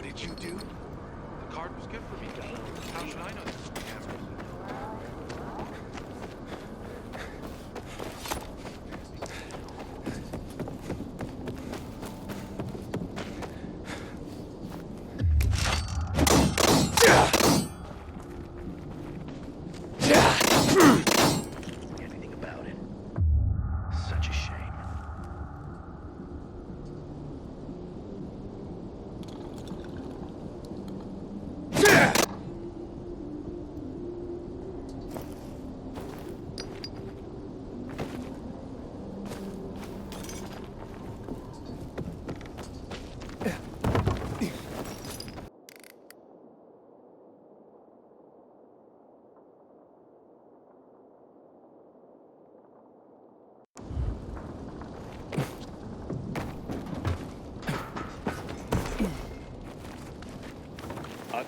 did you do? The card was good for me. How should I know this is a scam? Anything about it. Such a shame.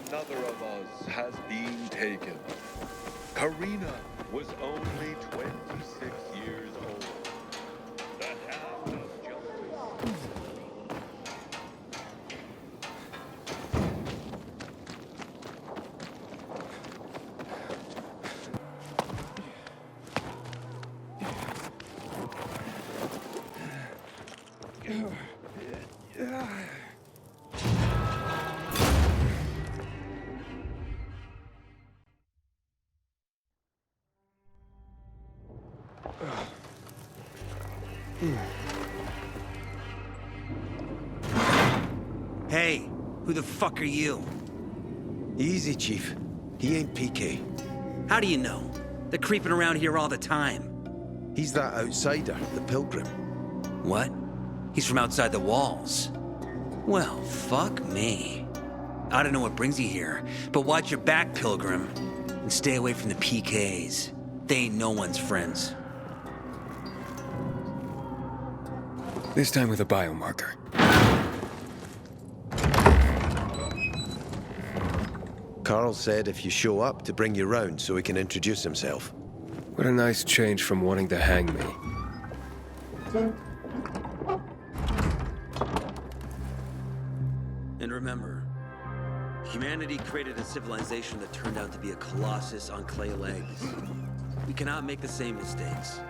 Another of us has been taken. Karina was only 26 years old. The hand of justice. Hey, who the fuck are you? Easy, Chief. He ain't PK. How do you know? They're creeping around here all the time. He's that outsider, the Pilgrim. What? He's from outside the walls. Well, fuck me. I don't know what brings you here, but watch your back, Pilgrim. And stay away from the PKs. They ain't no one's friends. This time with a biomarker. Carl said if you show up to bring you round so he can introduce himself. What a nice change from wanting to hang me. And remember, humanity created a civilization that turned out to be a colossus on clay legs. We cannot make the same mistakes.